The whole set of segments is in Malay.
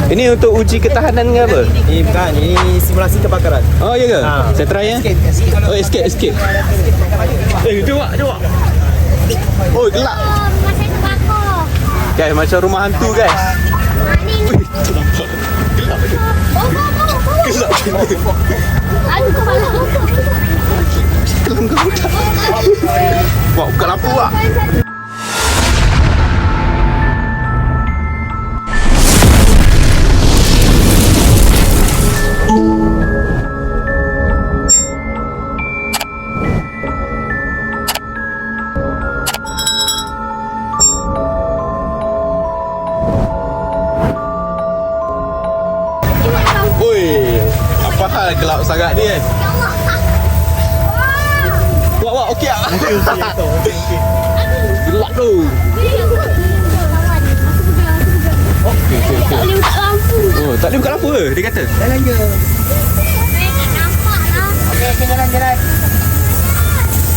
Ini untuk uji ketahanan ke apa? Ini bukan, ini simulasi kebakaran. Oh ya ke? Saya try ya. Oh escape. Jom. Oh gelap. Macam terbakar. Guys, macam rumah hantu guys. Ni. Gelap. Gelap. Aduh, kepala. Kelam kau dah. Wah, buka lampu lah. Oi, apa hal gelap sangat ni kan? Wah, okey ah. Okey. Gelap tu. Okey. Tak boleh buka lampu. Oh, tak boleh buka lampu ke? Dia kata. Jalan je. Tak nampak lah. Okey, jalan.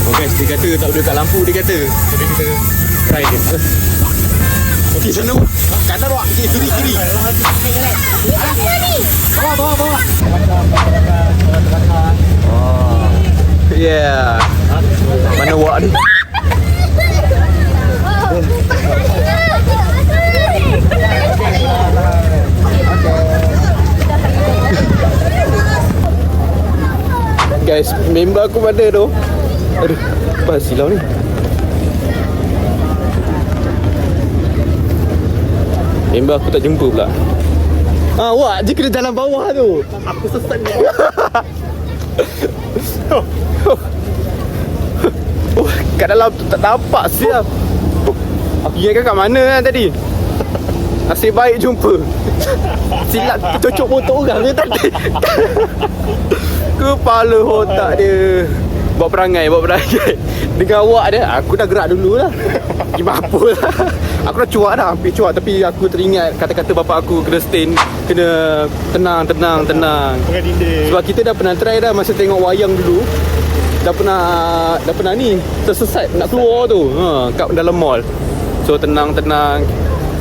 Oh guys, dia kata tak boleh buka lampu, dia kata. Jadi kita try dia. Okey, sana. Kanan wak. Kiri. Apa ni? Bawa. Oh. Yeah. Mana wak ni? Guys, member aku mana tu? Aduh, apa silau ni? Member aku tak jumpa pula. Wak, dia kena jalan bawah tu. Aku sesat ni. Oh, kat dalam tu tak nampak siap. Aku ingatkan kat mana kan tadi. Nasib baik jumpa. Silap tercocok motor orang ke tadi. Kepala otak dia. Buat perangai. Dengan awak dia, aku dah gerak dulu lah. Gimana apa lah. Aku dah cuak dah, hampir cuak. Tapi aku teringat kata-kata bapak aku kena stand. Kena tenang. Pegang dinding. Sebab kita dah pernah try dah masa tengok wayang dulu. Dah pernah ni tersesat nak keluar tu kat dalam mall. So tenang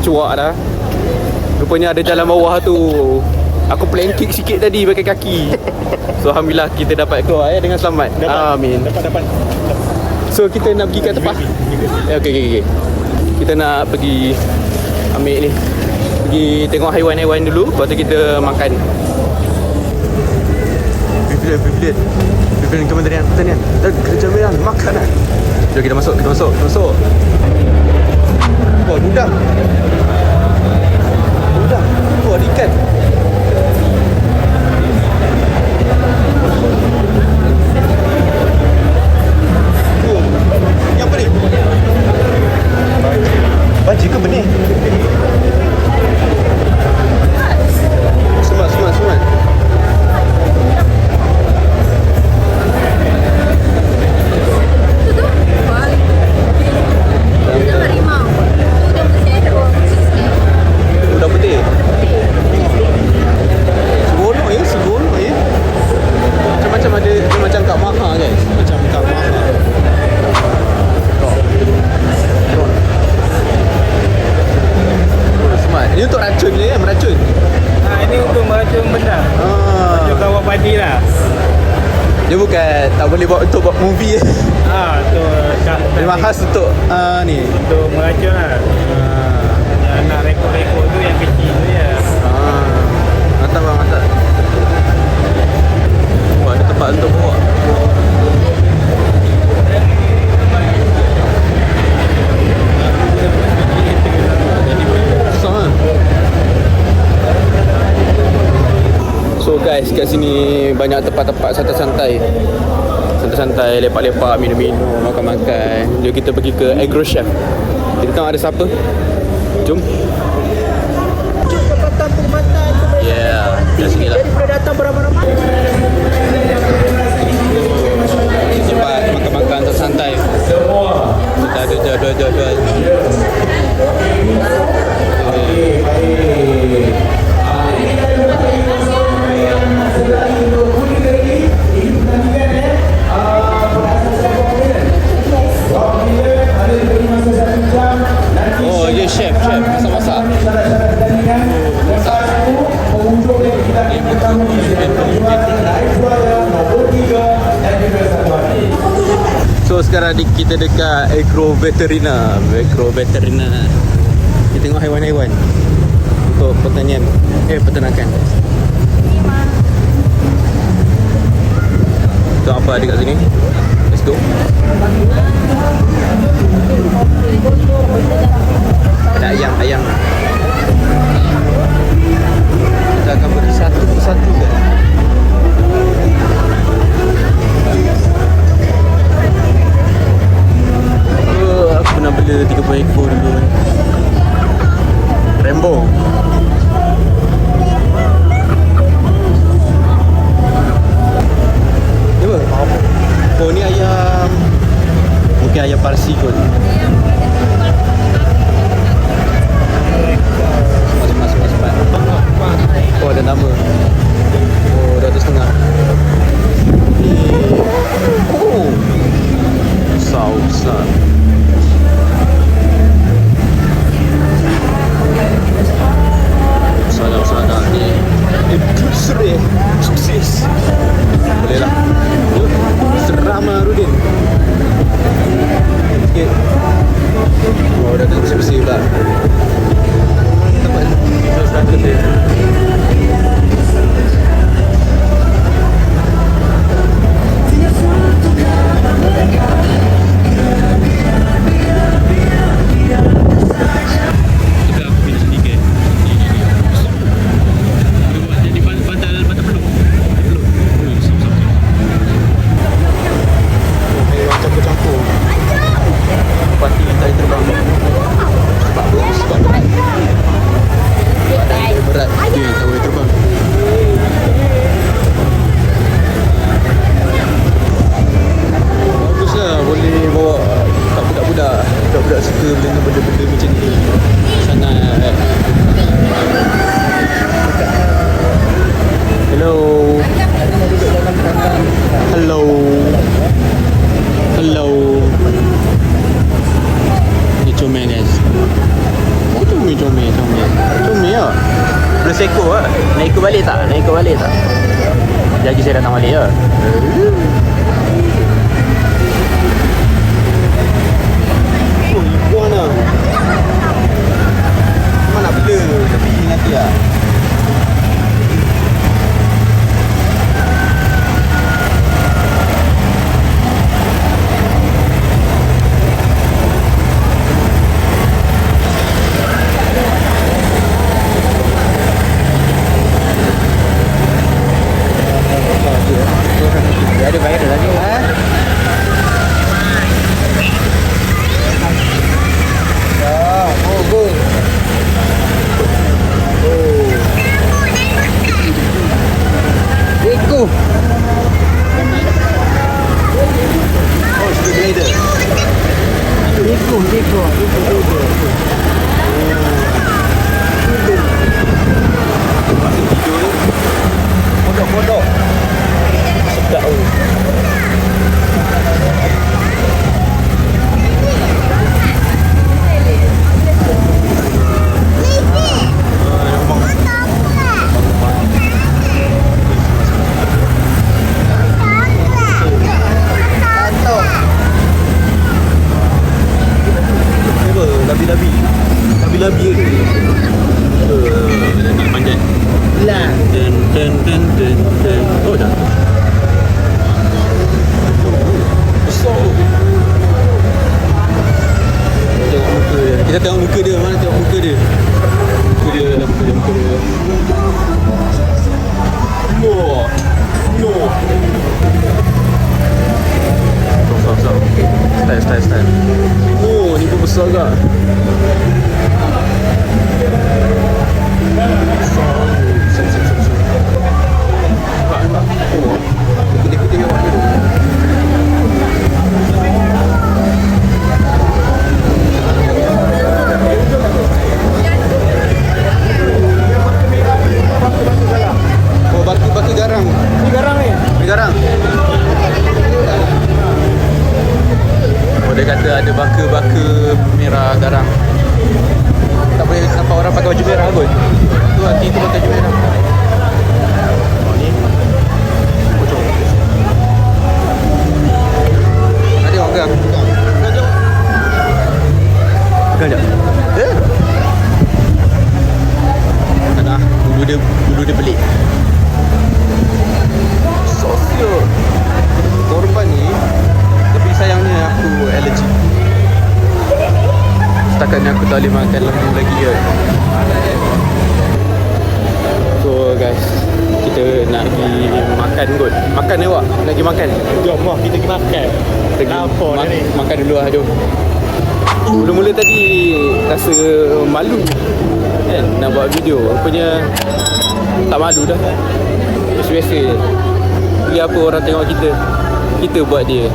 cuak dah. Rupanya ada jalan bawah tu. Aku planking sikit tadi pakai kaki. So alhamdulillah kita dapat keluar dengan selamat. Amin. Dapat. So kita nak pergi kat tempat. Okey. Kita nak pergi ambil ni. Pergi tengok haiwan-haiwan dulu, lepas tu kita makan. Pimpinan Kementerian Pertanian dan Kerjaminan Makanan. Jom kita masuk. Wah, udang. Wah, ada ikan. Oh, ni apa ni? Baji ke benih? Semat. Udang putih. Seronok ya. Macam ada dia macam Kak Maha guys. Macam Kak Maha. Smart. Ini untuk racun je kan? Meracun. Ini untuk meracun benda. Meracun kawat padi lah. Dia bukan tak boleh untuk buat movie. Tu Memang khas untuk ni. untuk meracun lah. Anak rekod-rekod tu yang kecil tu ya. Mantap bang, mantap. Wah, ada tempat untuk bawa. Sama. So guys, kat sini banyak tempat-tempat santai-santai. Santai-santai, lepak-lepak, minum-minum, makan-makan. Jom kita pergi ke Agro Chef. Kita tengok ada siapa. Jom. Jabatan Perkhidmatan Yeah, kat sini lah. Jadi boleh datang beramai-ramai. Tempat makan-makan tersantai. Kita ada jual. Oh, dia chef masak-masak. sekarang kita dekat Agro Veterina. Kita tengok haiwan-haiwan untuk pertanian, peternakan. Tengok apa ada kat sini. Let's go. Ada ayam. Kita akan pergi satu persatu kan. Aku pernah bela 30 ekor dulu kan. Rambo. Ni apa? Oh ni ayam. Mungkin ayam Parsi kot. Oh ada nama. Oh 200.5. Ni. Oh. Besar. Sana ni sukses. Boleh lah. Serama Rudin. Sikit. Oh dah tengok bersih-bersih pula. Tempat seratus dia. Budak-budak suka dengan benda-benda macam ni. Sangat. Hello. Ni comel guys. Oh comel lah. Belum seekor lah. Nak ikut balik tak? Jadi saya datang balik lah. Iguana. Memang nak bela tapi nanti lah. Ada bayar dah tadi. Kodok. Sedap tu. Labi ni. Nak panjat. Lah. Ten. Oh dah. Besar. Tengok muka dia. Kita tengok muka dia. Mana tengok muka dia? Muka dia. No. Style. Oh, ni pun besar ke? Putih awak dulu. Oh, batu garang. Ni garang ni? Ni garang. Oh, dia kata ada baka merah garang. Tak boleh nampak orang pakai baju merah kot. Tu hati tu pakai baju merah. dia pelik. Sosial. Korban ni, tapi sayangnya aku allergic. Setakat ni aku tak boleh makan lembu lagi kan. So guys, kita nak pergi makan kot. Makan ni awak? Nak pergi makan? Jom lah kita pergi makan. Kita pergi Lapar dah ni. makan dulu lah, jom. Mula-mula tadi rasa malu kan nak buat video. Rupanya tak malu dah. Biasa-biasa je. Beli apa orang tengok kita, kita buat dia.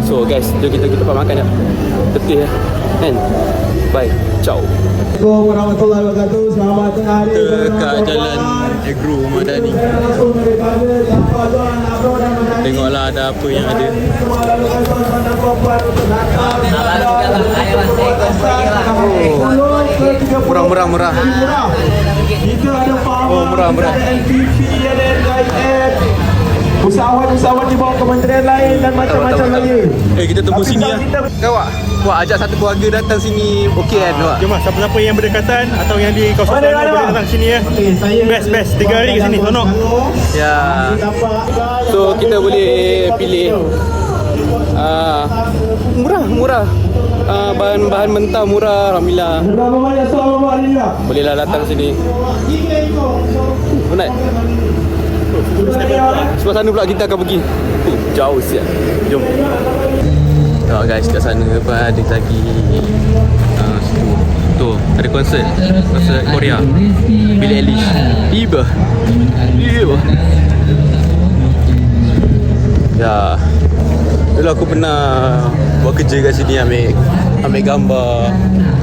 So guys, jom kita tempat makan dah. Letih lah kan. Bye. Ciao. Assalamualaikum warahmatullahi wabarakatuh. Selamat hari Kita kat jalan Agro Madani. Tengoklah ada apa yang ada. Murah. Oh, murah. Usahawan-usahawan di bawah kementerian lain dan macam-macam lagi. Kita tunggu sini lah. Kau Wak ajak satu keluarga datang sini. Okey kan Wak? Jom lah, siapa-siapa yang berdekatan atau yang di kawasan Mana, boleh bang? datang sini ya. Best 3 hari kat sini, sonok. Ya. So kita boleh pilih murah. Bahan-bahan mentah murah, alhamdulillah. Bolehlah datang sini. Penat. Sebelah sana pula kita akan pergi. Jauh siap. Jom. Tengok guys, kat sana apa ada lagi. Situ. Tu, ada konsert Korea. Billie Eilish. Iba. Ya. Dulu aku pernah buat kerja kat sini, ambil gambar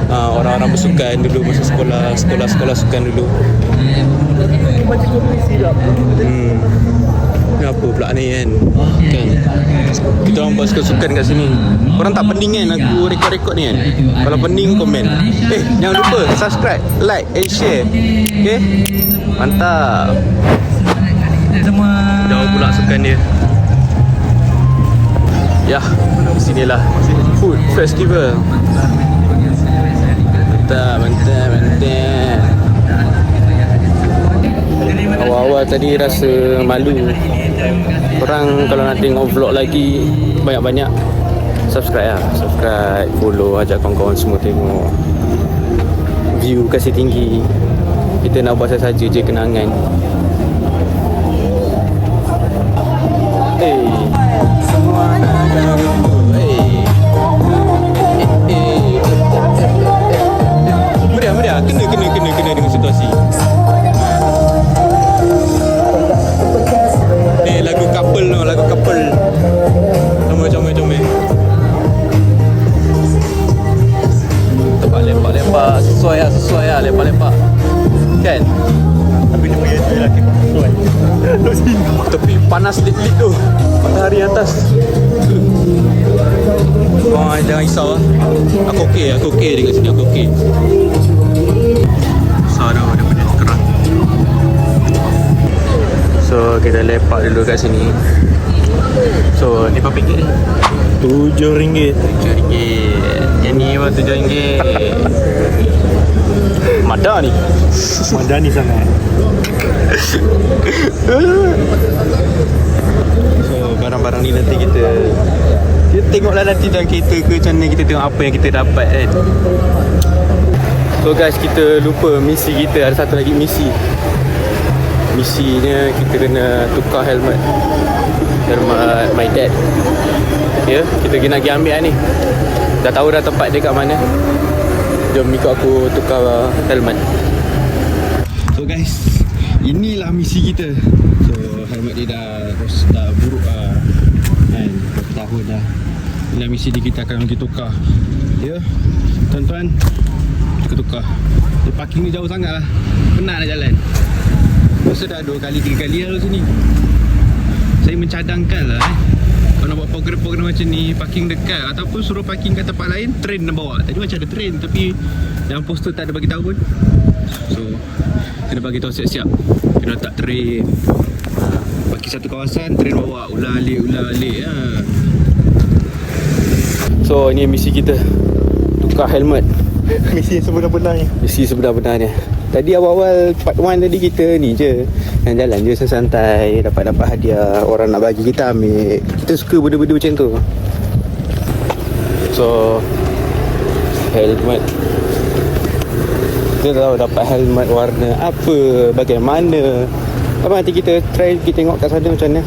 orang-orang bersukan dulu masa sekolah sukan dulu. Ni apa pula ni kan? Kita orang buat sukan kat sini. Korang tak pening kan aku rekod ni kan? Kalau pening komen. Jangan lupa subscribe, like and share. Okay? Mantap. Jauh pula sukan dia. Ya, sinilah food festival. Mantap. Awal-awal tadi rasa malu. Korang kalau nak tengok vlog lagi, banyak-banyak subscribe lah. Subscribe, follow, ajak kawan-kawan semua tengok. View kasih tinggi. Kita nak buat saja je kenangan. Meriah. Kena dengan situasi. Lagu couple. Comel. Tempat lepak. Sesuai lah lepak. Kan? Tapi dia punya tu lelaki sesuai. Tapi panas lit tu. Matahari atas. Jangan risau lah. Aku okey dekat sini. Aku okey. Dia punya kerang. So kita lepak dulu kat sini. So ni berapa ringgit ni? RM7. RM7. Yang ni pun RM7. Madani sangat. So barang-barang ni nanti kita tengoklah nanti dalam kereta ke macam mana, kita tengok apa yang kita dapat kan. So guys, kita lupa misi kita. Ada satu lagi misinya kita kena tukar helmet my dad. Ya, kita kena pergi ambil lah ni. Dah tahu dah tempat dia kat mana. Jom ikut aku tukar helmet. So guys, inilah misi kita. So helmet dia dah buruk lah kan, berapa tahun dah. Inilah misi dia, kita akan pergi tukar. Ya, tuan-tuan, kita tukar. Dia parking ni jauh sangat lah, penat nak jalan. Masa dah 2 kali 3 kali lah sini. Saya mencadangkan lah kalau nak buat program-program macam ni, parking dekat ataupun suruh parking kat tempat lain, train nak bawa. Tadi macam ada train tapi dalam poster tak ada bagi tahu pun. So kena bagi tahu siap-siap. Kena letak train. Parking satu kawasan, train bawa ulang-alik ha. So ini misi kita, tukar helmet. Misi sebenar-benarnya. Misi sebenar-benarnya. Tadi awal-awal part 1 tadi kita ni je, yang jalan je santai, dapat hadiah, orang nak bagi kita ambil. Kita suka benda-benda macam tu. So helmet, kita tahu dapat helmet warna apa, bagaimana. Apa nanti kita try pergi tengok kat sana macam mana.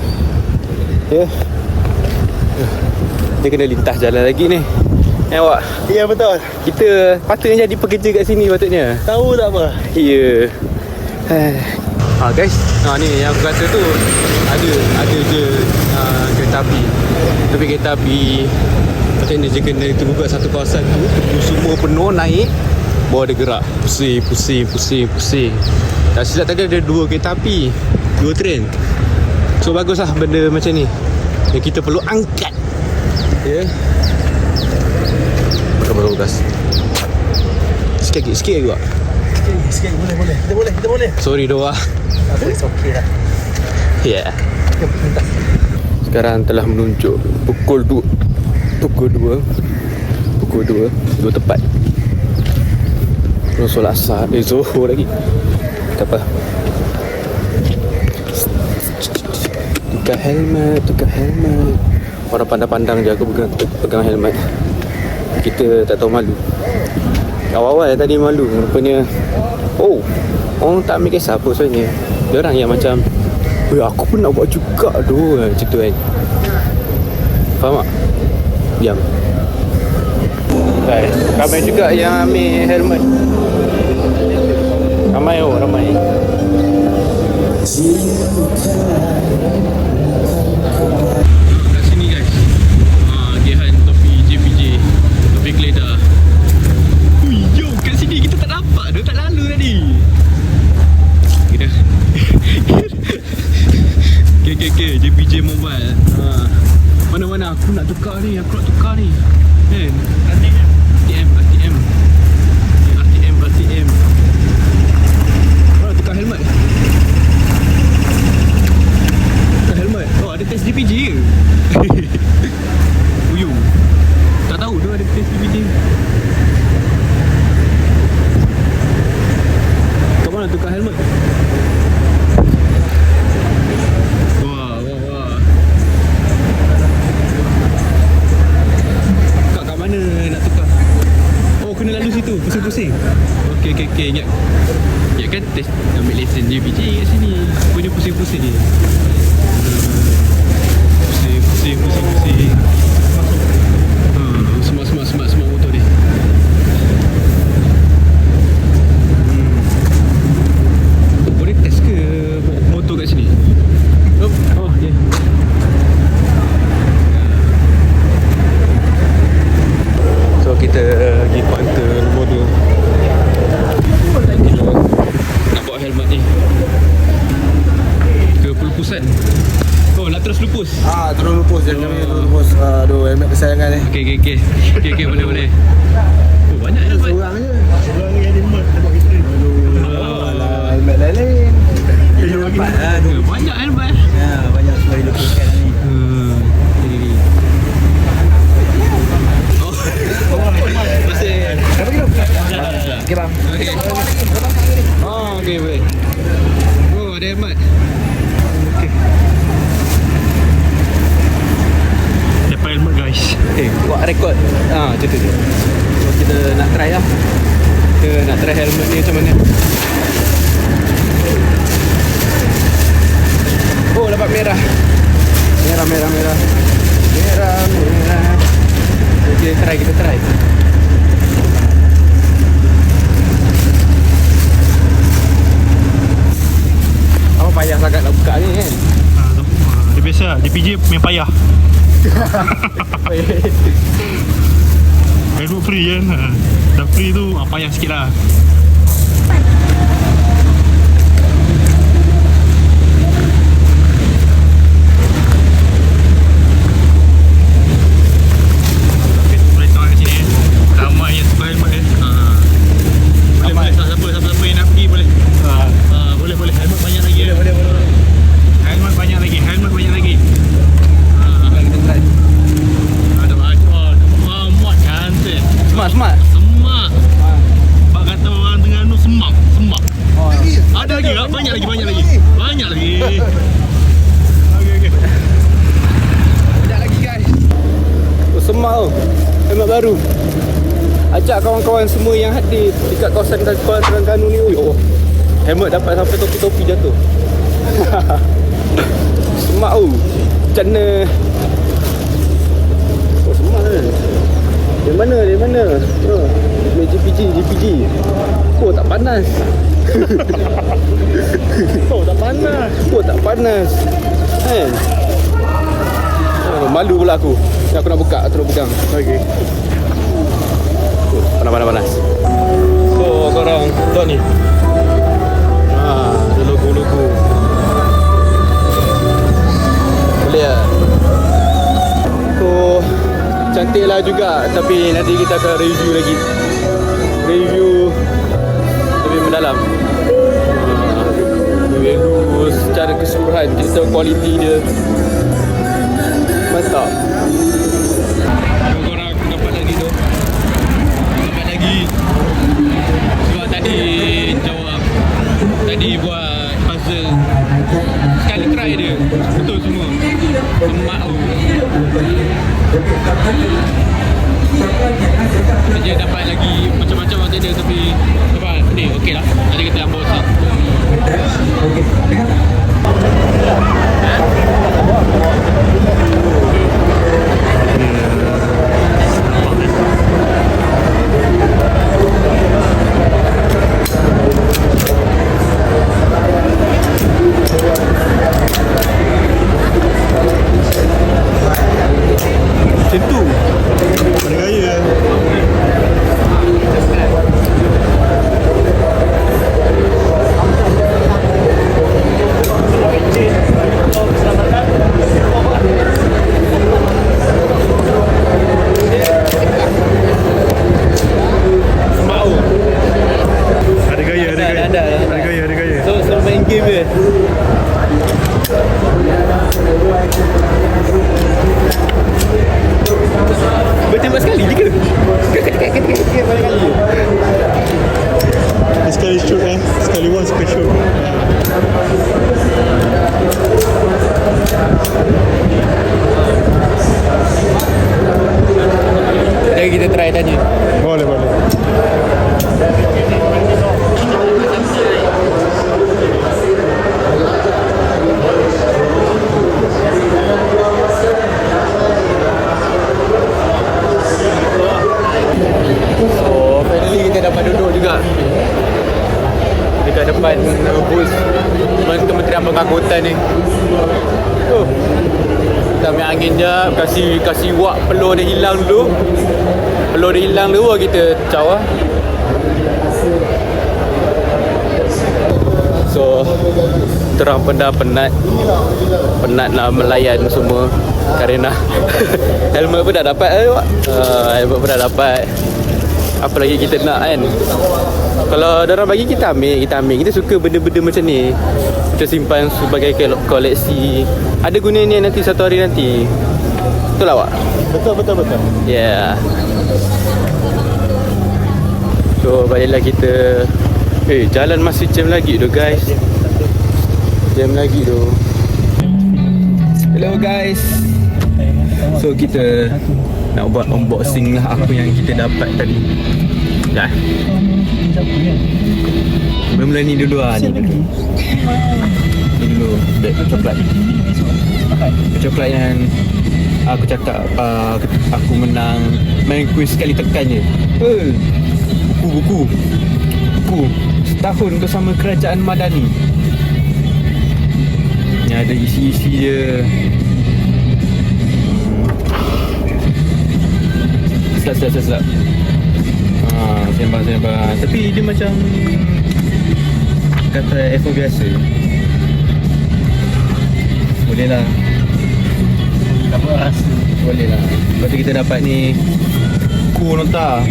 Ya. Dia kena lintas jalan lagi ni. Awak. Ya betul. Kita patutnya jadi pekerja kat sini patutnya. Tahu tak apa? Ya. Guys, ni yang aku kata tu ada je kereta api. Tapi kereta api macam ni je, kena tunggu kat satu kawasan tu, tunggu semua penuh naik, baru dia gerak. Pusing. Tak silap tadi ada 2 kereta api, 2 train. So baguslah benda macam ni yang kita perlu angkat. Ya. Baru gas. Sikit juga. Sikit boleh. Kita boleh. Sorry doa. It's okay lah. Ya. Sekarang telah menunjuk pukul 2 tepat. Belum solat asar. Zuhur lagi. Tak apa. Tukar helmet. Orang pandang-pandang je aku pegang helmet. Kita tak tahu malu. Awal-awal tadi malu. Rupanya orang tak ambil kisah apa sebenarnya. Dia orang yang macam, aku pun nak buat juga tu, macam tu kan. Faham tak? Diam. Ramai juga yang ambil helmet. Ramai. Kat sini guys, Gehan topi JPJ, topi Keledar. Yo, kat sini kita tak nampak dia, tak lalu tadi. Kita Okay, JPJ Mobile. Mana aku nak tukar ni, kan? RTM. Mana tukar helmet? Ada test JPJ ke? Uyung. Tak tahu tu ada test JPJ. Kat mana tukar helmet? Wah. Kat mana nak tukar? Kena lalu situ, pusing-pusing. Okey, ingat. Ya kan test ambil lesen JPJ kat sini. Punya pusing-pusing ni. Pusing. Semak motor dia. Boleh test ke motor kat sini? Okay. So kita pergi kaunter nombor 2. Nak bawa helmet ni ke pelupusan. Nak terus lupus. Terus lupus. Jangan lupus. Aduh, helmet kesayangan ni. Okay, boleh. Banyak helmet. Seorang je yang helmet tempat kita. Alah, helmet lain. Banyak helmet. Ya, banyak semua dilupuskan ni. Ini. Masih. Okey bang. Okay, boleh. Ada helmet. Okay. Dapat helmet guys. Buat rekod. Macam tu je. So kita nak try lah. Kita nak try helmet ni macam mana. Dapat merah. Merah. Kita try. Apa payah sangat nak buka ni kan? Dia biasa JPJ main payah. Helmet free kan. Dah free tu payah sikit lah. Boleh tengok kat sini. Ramai yang suka helmet ni. Boleh siapa yang nak pergi boleh. Boleh helmet banyak lagi. Boleh. Helmet banyak lagi. Kita try. Ada mat cantik. Smart. Semak. Pak kata orang Terengganu semak. Banyak lagi. Okey. Sekejap lagi guys. Semak tau. Helmet baru. Ajak kawan-kawan semua yang hadir dekat kawasan Kuala Terengganu ni. Oh, helmet dapat sampai topi-topi jatuh. Semak tau. Macam mana? Oh, semak kan? Dari mana? Oh, GPG. Oh, tak panas. tak panas. Kan? Oh, malu pula aku. Aku nak buka, terus pegang. Okey. Oh, panas. So, korang tengok ni. Ada logo-logo. Boleh tak? So, cantik lah juga. Tapi nanti kita akan review lagi. Review lebih mendalam. Review secara keseluruhan. Kita tahu kualiti dia. Mantap. Korang dapat lagi tu. Sebab tadi jawab. Tadi buat puzzle. Sekali try dia. Betul semua. Semak tu. Dia dapat lagi macam-macam waktu dia. Tapi dapat ni okey lah. Nanti kita ambil sah. Macam tu. Ada gaya. Ada gaya. So main game je. Bertembak sekali je ke? Ketik banyak kali je. Sekali shoot sekali one sekali shoot. Jadi kita try tanya. Boleh. So finally kita dapat duduk juga dekat depan bus Kementerian Pengangkutan ni. Kita ambil angin jap, kasih wak peluh dia hilang dulu. Baru kita caw lah. So terang penat nak melayan semua kerana helmet pun dah dapat apa lagi kita nak kan. Kalau diorang bagi kita ambil. Kita suka benda-benda macam ni. Kita simpan sebagai koleksi. Ada guna ni nanti satu hari nanti. Betul lah Wak? Betul. Yeah. So baliklah kita. Jalan masih jam lagi tu guys. Hello guys. So kita nak buat unboxing lah apa yang kita dapat tadi. Dah. Mula ni dulu lah. Ni dulu beg coklat. Coklat yang aku cakap aku menang main kuis sekali tekan je. Buku setahun bersama Kerajaan Madani. Ni ada isi-isi je. Sedap. Sembang. Tapi dia macam kata F4 biasa. Boleh lah. Boleh lah. Lepas tu kita dapat ni buku nota.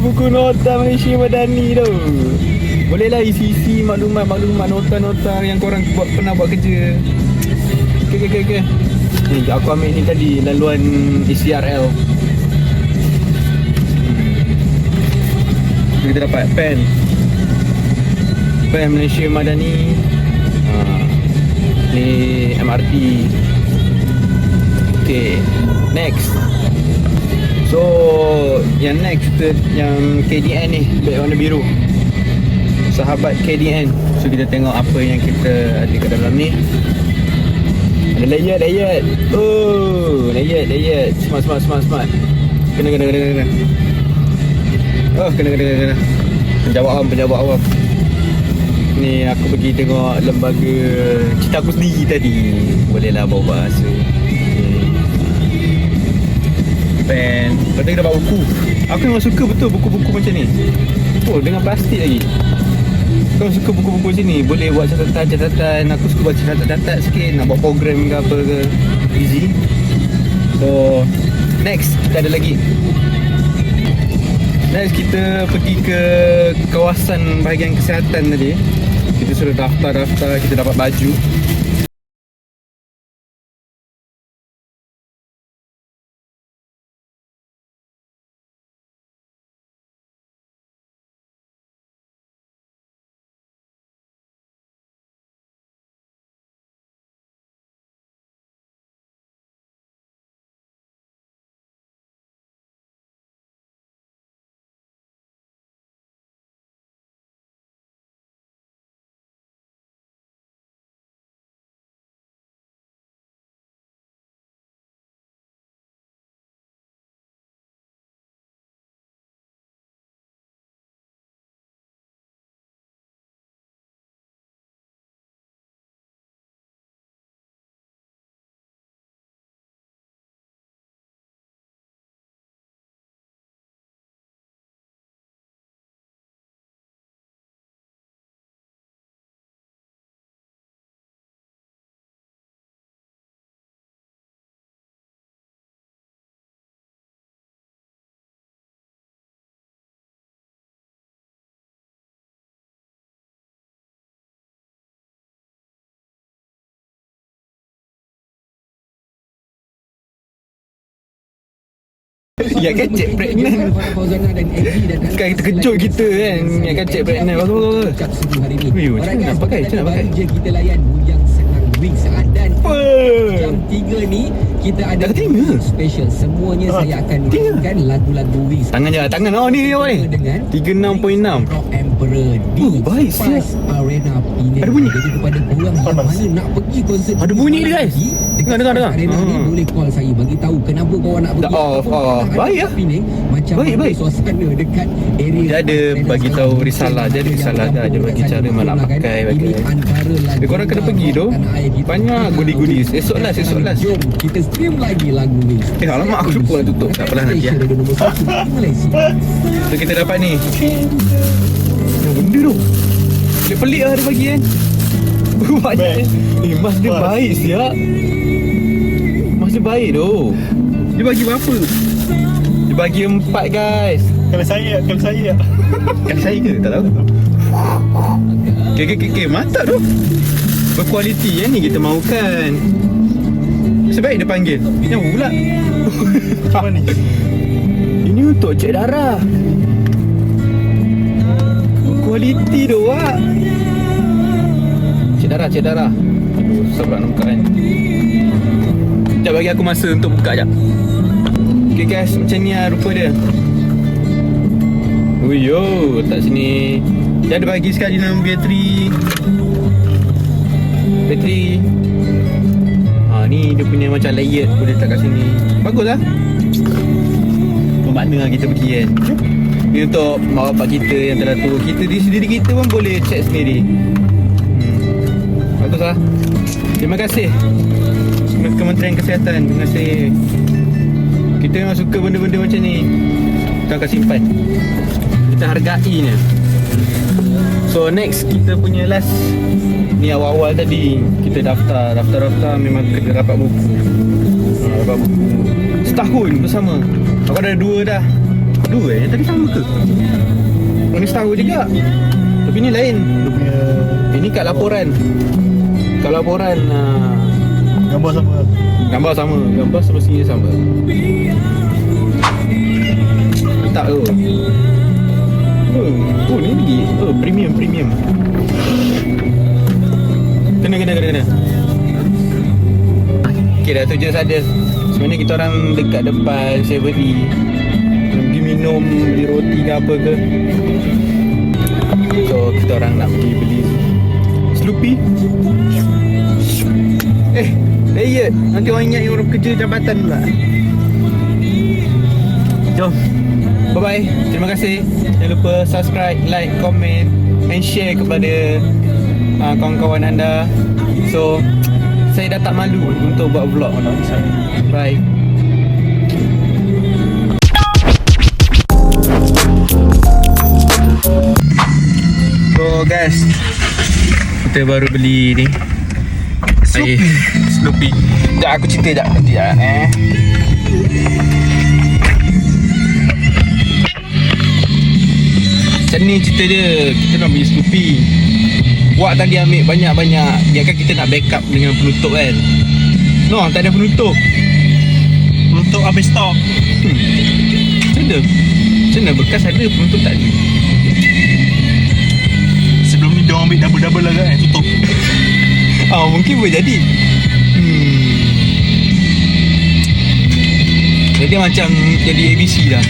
Buku nota Malaysia Madani tu. Boleh lah isi-isi maklumat nota-nota yang korang pernah buat kerja. Okay. Ni aku ambil ni tadi laluan ECRL. Kita dapat pen Malaysia Madani. Ni MRT. Okay, next. So yang next kita yang KDN ni, beg warna biru, sahabat KDN. So kita tengok apa yang kita ada kat dalam ni. Ada layar. Oh, layar. Smart. Kena. Oh, kena. Penjawab awam. Ni aku pergi tengok lembaga cerita aku sendiri tadi. Bolehlah bawa bahasa. Pen. Lepas tu kita dapat buku. Aku memang suka betul buku-buku macam ni. Oh, dengan plastik lagi. Kau suka buku-buku macam ni, boleh buat catatan. Aku suka baca catatan sikit, nak buat program ke apa ke. Easy. So next kita ada lagi. Next kita pergi ke kawasan bahagian kesihatan tadi. Kita sudah daftar, kita dapat baju. Ya kan cek pregnant. Sekarang kita kejut kita kan. Ya kan cek pregnant. Bagus. Wih, macam mana nak pakai? Kita layan yang senang wings dan jam 3 ni kita ada special. Semuanya saya akan mainkan lagu-lagu wings. Tangan je, tangan. Oh ni apa ni? 36.6. Rock Emperor di baik siap. Arena Penang. Ada bunyi. Jadi kepada korang yang mana nak pergi konsert, ada bunyi dia guys. Dengar. Arena ni boleh call saya bagi tahu kenapa korang nak pergi. Baik lah. Macam baik. Suasana dekat area. Dia ada bagi tahu risalah. Dia bagi cara mana nak pakai bagi. Dia korang kena pergi tu. Banyak goodies. Esok last. Jom kita stream lagi lagu ni. Alamak aku lupa tutup. Tak apalah nanti lah. So kita dapat ni. Yang benda tu pelik lah dia bagi kan. Mas dia baik siap. Mas dia baik tu. Dia bagi berapa? Dia bagi 4 guys. Kalau saya Kali saya ke? Tak tahu. Okay, mantap tu. Berkualiti yang ni kita mahukan. Sebaik dia panggil. Ini apa pula? Macam ni? Ini untuk cek darah. Berkualiti tu Wak. Cek darah. Aduh, sabar nak buka kan. Sekejap bagi aku masa untuk buka sekejap. Okay guys, macam ni lah rupa dia. Uyo, letak sini. Dia ada bagi sekali dalam bateri. Ni dia punya macam layered. Boleh letak kat sini. Bagus lah. Bermakna lah kita pergi kan. Ni untuk mak bapak kita yang telah tua. Kita sendiri kita pun boleh check sendiri. Bagus lah. Terima kasih Kementerian Kesihatan. Terima kasih. Kita memang suka benda-benda macam ni. Kita akan simpan. Kita hargainya. So next kita punya last. Ni awal-awal tadi kita daftar memang kena dapat buku. Dapat buku setahun bersama. Aku ada 2 dah. 2 yang tadi sama ke? Oh ni setahun juga. Tapi ni lain. Ini kat laporan. Gambar sama. Gambar semestinya sama. Tak tu. Oh ni lagi. Premium. Kena. okey dah, tu je saja. Sebenarnya kita orang dekat depan 7E. Pergi minum, beli roti ke apa ke. So kita orang nak pergi beli Sloopy. Diet. Nanti orang ingat orang kerja jabatan pula. Jom. Bye-bye. Terima kasih. Jangan lupa subscribe, like, komen and share kepada kawan-kawan anda. So saya dah tak malu untuk buat vlog. Bye. So guys, kita baru beli ni Sloopy. Sekejap aku cerita sekejap nanti lah Macam ni cerita dia. Kita nak beli Sloopy. Wak tadi ambil banyak-banyak. Dia kan kita nak backup dengan penutup kan. No, tak ada penutup. Untuk habis stok. Macam mana bekas ada, penutup tak ada. Sebelum ni dia orang ambil double-double lah kan, tutup. Mungkin boleh jadi. Jadi macam jadi ABC dah.